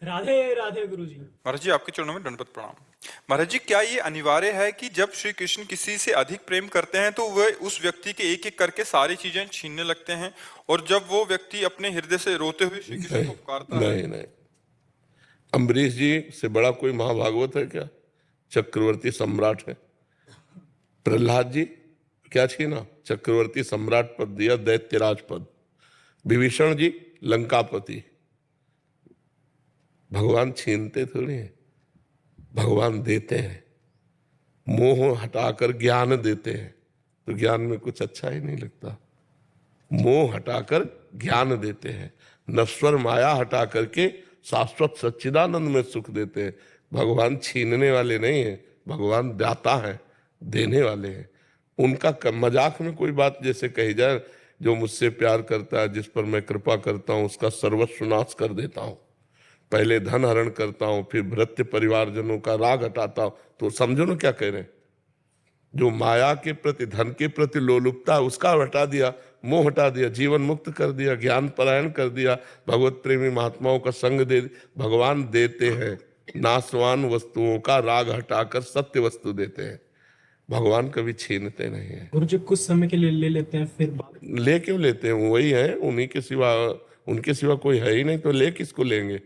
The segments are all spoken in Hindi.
राधे राधे गुरु जी। महाराज जी, आपके चरणों में दंडवत प्रणाम। महाराज जी, क्या ये अनिवार्य है कि जब श्री कृष्ण किसी से अधिक प्रेम करते हैं तो वह उस व्यक्ति के एक एक करके सारी चीजें छीनने लगते हैं, और जब वो व्यक्ति अपने हृदय से रोते हुए श्री कृष्ण को नहीं पुकारता है? नहीं नहीं, अम्बरीश जी से बड़ा कोई महाभागवत है क्या? चक्रवर्ती सम्राट है। प्रहलाद जी क्या छीना? चक्रवर्ती सम्राट पद दिया, दैत्यराज पद। विभीषण जी लंकापति। भगवान छीनते थोड़ी हैं, भगवान देते हैं। मोह हटाकर ज्ञान देते हैं, तो ज्ञान में कुछ अच्छा ही नहीं लगता। मोह हटाकर ज्ञान देते हैं, नश्वर माया हटा करके शाश्वत सच्चिदानंद में सुख देते हैं। भगवान छीनने वाले नहीं है, भगवान दाता है, देने वाले हैं। उनका मजाक में कोई बात जैसे कही जाए, जो मुझसे प्यार करता है, जिस पर मैं कृपा करता हूं, उसका सर्वस्व नाश कर देता हूं। पहले धन हरण करता हूं, फिर भृत्य परिवारजनों का राग हटाता हूं। तो समझो ना क्या कह रहे हैं। जो माया के प्रति, धन के प्रति लोलुपता, उसका हटा दिया, मोह हटा दिया, जीवन मुक्त कर दिया, ज्ञान परायण कर दिया, भगवत प्रेमी महात्माओं का संग दे। भगवान देते हैं, नाशवान वस्तुओं का राग हटाकर सत्य वस्तु देते हैं। भगवान कभी छीनते नहीं है। गुरु जी कुछ समय के लिए ले लेते हैं, फिर ले क्यों लेते हैं? वही है, उन्हीं के सिवा, उनके सिवा कोई है ही नहीं, तो ले किसको लेंगे?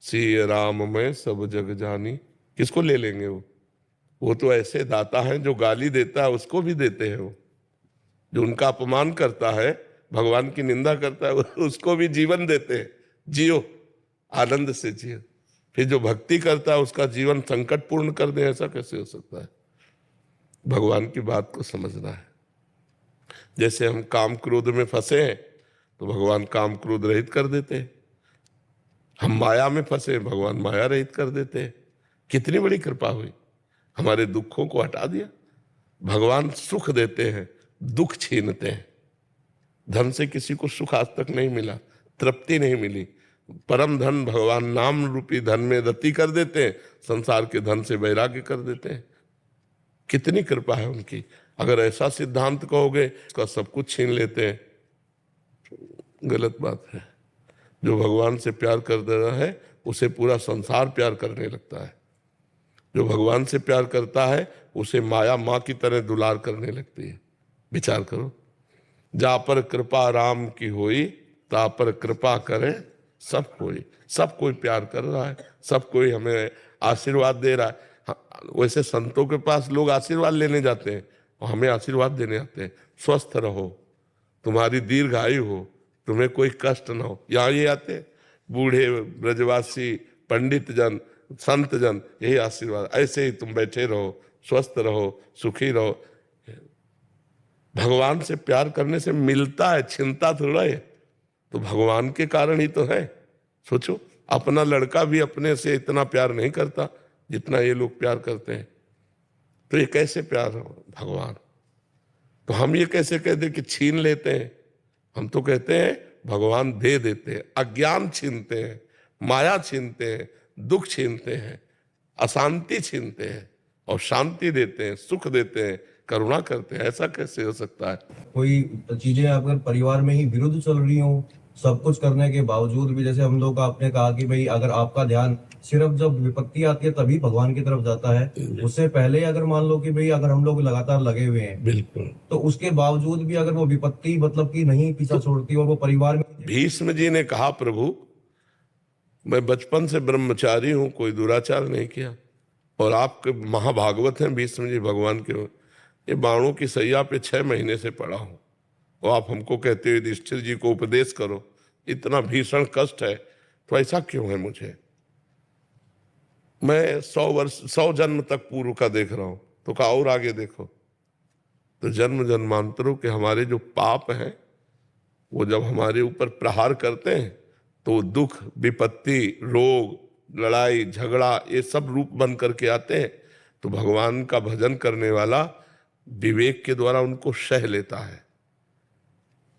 सिय राम में सब जग जानी, किसको ले लेंगे? वो तो ऐसे दाता हैं, जो गाली देता है उसको भी देते हैं। वो जो उनका अपमान करता है, भगवान की निंदा करता है, उसको भी जीवन देते हैं। जियो, आनंद से जियो। फिर जो भक्ति करता है उसका जीवन संकट पूर्ण कर दे, ऐसा कैसे हो सकता है? भगवान की बात को समझना है। जैसे हम काम क्रोध में फंसे हैं, तो भगवान काम क्रोध रहित कर देते हैं। हम माया में फंसे, भगवान माया रहित कर देते हैं। कितनी बड़ी कृपा हुई, हमारे दुखों को हटा दिया। भगवान सुख देते हैं, दुख छीनते हैं। धन से किसी को सुख आज तक नहीं मिला, तृप्ति नहीं मिली। परम धन भगवान नाम रूपी धन में रति कर देते हैं, संसार के धन से वैराग्य कर देते हैं। कितनी कृपा है उनकी। अगर ऐसा सिद्धांत कहोगे तो सब कुछ छीन लेते हैं, गलत बात है। जो भगवान से प्यार कर रहा है उसे पूरा संसार प्यार करने लगता है। जो भगवान से प्यार करता है उसे माया माँ की तरह दुलार करने लगती है। विचार करो, जा पर कृपा राम की होई, ता पर कृपा करे सब कोई। सब कोई प्यार कर रहा है, सब कोई हमें आशीर्वाद दे रहा है। वैसे संतों के पास लोग आशीर्वाद लेने जाते हैं और हमें आशीर्वाद देने आते हैं। स्वस्थ रहो, तुम्हारी दीर्घायु हो, तुम्हें कोई कष्ट ना हो। यहाँ ये आते बूढ़े ब्रजवासी पंडित जन संत जन, यही आशीर्वाद। ऐसे ही तुम बैठे रहो, स्वस्थ रहो, सुखी रहो। भगवान से प्यार करने से मिलता है, छिनता थोड़ा है। तो भगवान के कारण ही तो है। सोचो, अपना लड़का भी अपने से इतना प्यार नहीं करता जितना ये लोग प्यार करते हैं। तो ये कैसे प्यार हो भगवान? तो हम ये कैसे कहते कि छीन लेते हैं? हम तो कहते हैं भगवान दे देते हैं। अज्ञान छीनते हैं, माया छीनते हैं, दुख छीनते हैं, अशांति छीनते हैं और शांति देते हैं, सुख देते हैं, करुणा करते हैं। ऐसा कैसे हो सकता है? कोई चीजें अगर परिवार में ही विरुद्ध चल रही हो, सब कुछ करने के बावजूद भी, जैसे हम लोग आपने कहा कि भाई अगर आपका ध्यान सिर्फ जब विपत्ति आती है तभी भगवान की तरफ जाता है, उससे पहले अगर मान लो कि भाई अगर हम लोग लगातार लगे हुए हैं, बिल्कुल, तो उसके बावजूद भी अगर वो विपत्ति मतलब कि नहीं पीछा छोड़ती और वो परिवार में। भीष्म जी ने कहा, प्रभु मैं बचपन से ब्रह्मचारी हूं, कोई दुराचार नहीं किया, और आपके महाभागवत हैं भीष्म जी भगवान के। ये बाणों की सैया पे 6 महीने से पड़ा हूं, और आप हमको कहते हो युधिष्ठिर जी को उपदेश करो। इतना भीषण कष्ट है, तो ऐसा क्यों है मुझे? मैं 100 जन्म तक पूर्व का देख रहा हूं। तो कहा और आगे देखो। तो जन्म जन्मांतरों के हमारे जो पाप हैं, वो जब हमारे ऊपर प्रहार करते हैं तो दुख, विपत्ति, रोग, लड़ाई झगड़ा, ये सब रूप बन करके आते हैं। तो भगवान का भजन करने वाला विवेक के द्वारा उनको सह लेता है।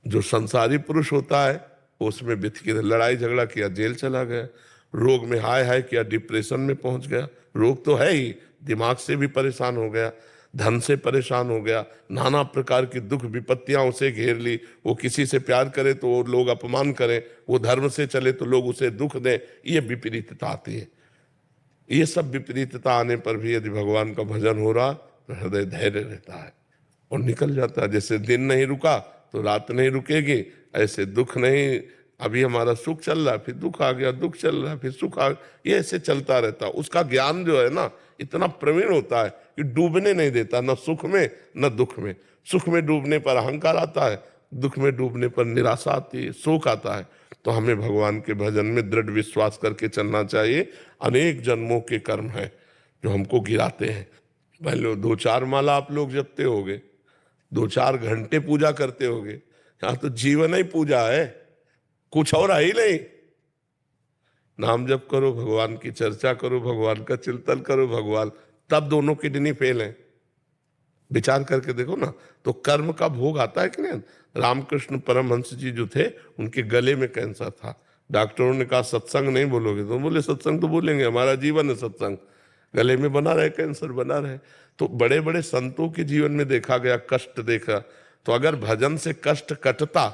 जो संसारी पुरुष होता है उसमें बिथ के लड़ाई झगड़ा किया, जेल चला गया। रोग में हाय हाय किया, डिप्रेशन में पहुंच गया। रोग तो है ही, दिमाग से भी परेशान हो गया। धन से परेशान हो गया, नाना प्रकार की दुख विपत्तियां उसे घेर ली। वो किसी से प्यार करे तो वो लोग अपमान करें, वो धर्म से चले तो लोग उसे दुख दें, ये विपरीतता आती है। ये सब विपरीतता आने पर भी यदि भगवान का भजन हो रहा तो हृदय धैर्य रहता है और निकल जाता है। जैसे दिन नहीं रुका तो रात नहीं रुकेगी, ऐसे दुख नहीं, अभी हमारा सुख चल रहा है फिर दुख आ गया, दुख चल रहा है फिर सुख आ गया, ये ऐसे चलता रहता है। उसका ज्ञान जो है ना इतना प्रवीण होता है कि डूबने नहीं देता, न सुख में न दुख में। सुख में डूबने पर अहंकार आता है, दुख में डूबने पर निराशा आती है, शोक आता है। तो हमें भगवान के भजन में दृढ़ विश्वास करके चलना चाहिए। अनेक जन्मों के कर्म है जो हमको गिराते हैं। मान लो 2-4 माला आप लोग जपते होगे, 2-4 घंटे पूजा करते होगे, यहाँ तो जीवन ही पूजा है, कुछ और है ही नहीं। नाम जप करो, भगवान की चर्चा करो, भगवान का चिंतन करो, भगवान, तब दोनों किडनी फेल है। विचार करके देखो ना, तो कर्म का भोग आता है कि नहीं। रामकृष्ण परमहंस जी जो थे उनके गले में कैंसर था, डॉक्टरों ने कहा सत्संग नहीं बोलोगे, तो बोले सत्संग तो बोलेंगे, हमारा जीवन है सत्संग। गले में बना रहे कैंसर, बना रहे। तो बड़े बड़े संतों के जीवन में देखा गया, कष्ट देखा। तो अगर भजन से कष्ट कटता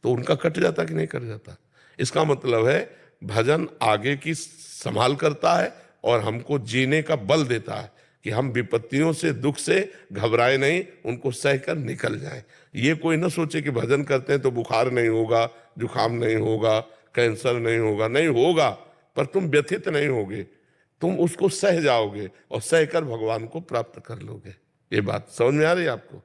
तो उनका कट जाता कि नहीं कट जाता। इसका मतलब है भजन आगे की संभाल करता है और हमको जीने का बल देता है कि हम विपत्तियों से, दुख से घबराए नहीं, उनको सहकर निकल जाएं। ये कोई ना सोचे कि भजन करते हैं तो बुखार नहीं होगा, जुकाम नहीं होगा, कैंसर नहीं होगा। नहीं होगा, पर तुम व्यथित नहीं होगे, तुम उसको सह जाओगे और सहकर भगवान को प्राप्त कर लोगे। ये बात समझ में आ रही है आपको?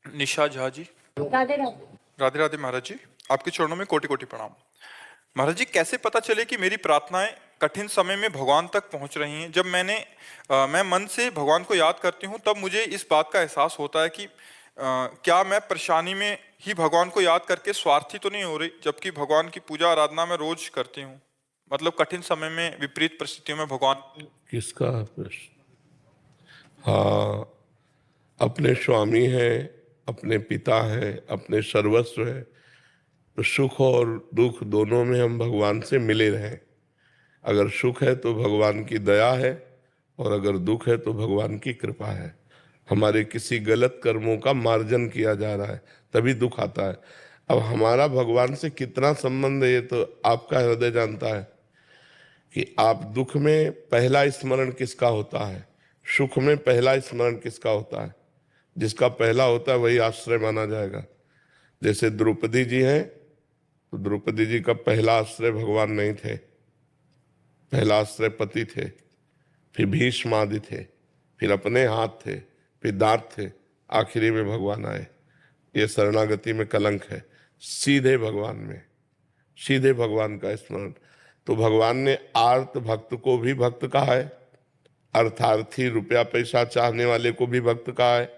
निशा झा जी। राधे राधे। राधे राधे महाराज जी, आपके चरणों में कोटि कोटि प्रणाम। महाराज जी, कैसे पता चले कि मेरी प्रार्थनाएं कठिन समय में भगवान तक पहुंच रही हैं? जब मैं मन से भगवान को याद करती हूं तब मुझे इस बात का एहसास होता है कि क्या मैं परेशानी में ही भगवान को याद करके स्वार्थी तो नहीं हो रही, जबकि भगवान की पूजा आराधना मैं रोज करती हूँ। मतलब कठिन समय में, विपरीत परिस्थितियों में भगवान। किसका प्रश्न? हाँ, अपने स्वामी है, अपने पिता है, अपने सर्वस्व है, तो सुख और दुख दोनों में हम भगवान से मिले रहें। अगर सुख है तो भगवान की दया है, और अगर दुख है तो भगवान की कृपा है। हमारे किसी गलत कर्मों का मार्जन किया जा रहा है तभी दुख आता है। अब हमारा भगवान से कितना संबंध है ये तो आपका हृदय जानता है कि आप दुख में पहला स्मरण किसका होता है, सुख में पहला स्मरण किसका होता है। जिसका पहला होता है वही आश्रय माना जाएगा। जैसे द्रौपदी जी हैं तो द्रौपदी जी का पहला आश्रय भगवान नहीं थे, पहला आश्रय पति थे, फिर भीष्म आदि थे, फिर अपने हाथ थे, फिर दांत थे, आखिरी में भगवान आए। ये शरणागति में कलंक है। सीधे भगवान में, सीधे भगवान का स्मरण। तो भगवान ने आर्त भक्त को भी भक्त कहा है, अर्थार्थी रुपया पैसा चाहने वाले को भी भक्त कहा है,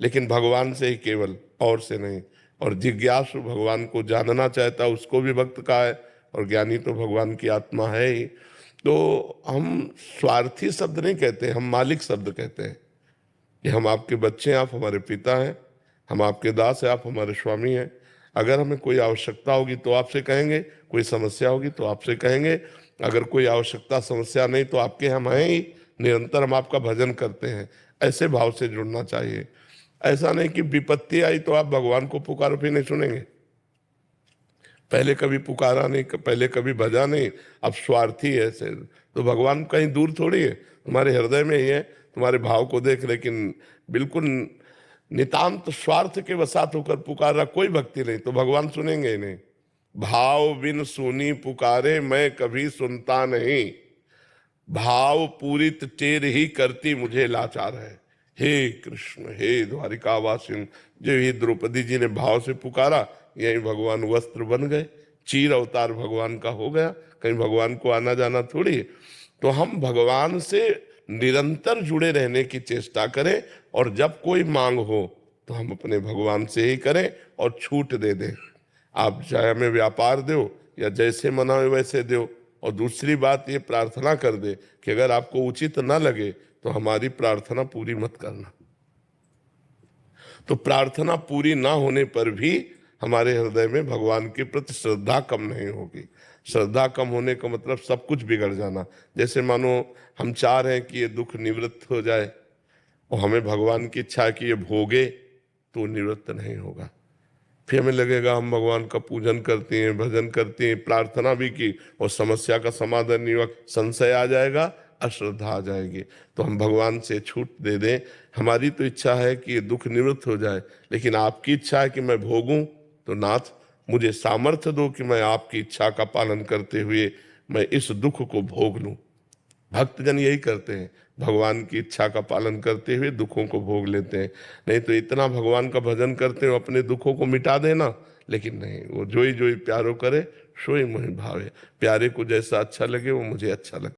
लेकिन भगवान से ही केवल, और से नहीं। और जिज्ञासु भगवान को जानना चाहता है उसको भी भक्त कहा है, और ज्ञानी तो भगवान की आत्मा है ही। तो हम स्वार्थी शब्द नहीं कहते, हम मालिक शब्द कहते हैं कि हम आपके बच्चे हैं, आप हमारे पिता हैं, हम आपके दास हैं, आप हमारे स्वामी हैं। अगर हमें कोई आवश्यकता होगी तो आपसे कहेंगे, कोई समस्या होगी तो आपसे कहेंगे। अगर कोई आवश्यकता समस्या नहीं तो आपके हम हैं ही, निरंतर हम आपका भजन करते हैं। ऐसे भाव से जुड़ना चाहिए। ऐसा नहीं कि विपत्ति आई तो आप भगवान को पुकारो फिर नहीं सुनेंगे। पहले कभी पुकारा नहीं, पहले कभी भजा नहीं, अब स्वार्थी है ऐसे, तो भगवान कहीं दूर थोड़ी है, तुम्हारे हृदय में ही है। तुम्हारे भाव को देख, लेकिन बिल्कुल नितांत स्वार्थ के वसात होकर पुकार रहा, कोई भक्ति नहीं, तो भगवान सुनेंगे ही नहीं। भाव बिन सुनी पुकारे मैं कभी सुनता नहीं, भाव पूरित टेर ही करती मुझे लाचार है। हे कृष्ण, हे द्वारिकावासिन, जो ही द्रौपदी जी ने भाव से पुकारा, यही भगवान वस्त्र बन गए, चीर अवतार भगवान का हो गया। कहीं भगवान को आना जाना थोड़ी है। तो हम भगवान से निरंतर जुड़े रहने की चेष्टा करें, और जब कोई मांग हो तो हम अपने भगवान से ही करें और छूट दे दें। आप चाहे हमें व्यापार दो या जैसे मना हो वैसे दो। और दूसरी बात ये प्रार्थना कर दे कि अगर आपको उचित ना लगे तो हमारी प्रार्थना पूरी मत करना। तो प्रार्थना पूरी ना होने पर भी हमारे हृदय में भगवान के प्रति श्रद्धा कम नहीं होगी। श्रद्धा कम होने का मतलब सब कुछ बिगड़ जाना। जैसे मानो हम चाह रहे हैं कि ये दुख निवृत्त हो जाए, और हमें भगवान की इच्छा है कि ये भोगे, तो निवृत्त नहीं होगा। फिर हमें लगेगा हम भगवान का पूजन करते हैं, भजन करते हैं, प्रार्थना भी की और समस्या का समाधान नहीं हुआ, संशय आ जाएगा, अश्रद्धा आ जाएगी। तो हम भगवान से छूट दे दें। हमारी तो इच्छा है कि ये दुख निवृत्त हो जाए, लेकिन आपकी इच्छा है कि मैं भोगूं, तो नाथ मुझे सामर्थ्य दो कि मैं आपकी इच्छा का पालन करते हुए मैं इस दुख को भोग लूं। भक्तजन यही करते हैं, भगवान की इच्छा का पालन करते हुए दुखों को भोग लेते हैं। नहीं तो इतना भगवान का भजन करते हो अपने दुखों को मिटा देना, लेकिन नहीं, वो जोई जोई प्यारो करे सोई मोहि भावे। प्यारे को जैसा अच्छा लगे वो मुझे अच्छा लगता है।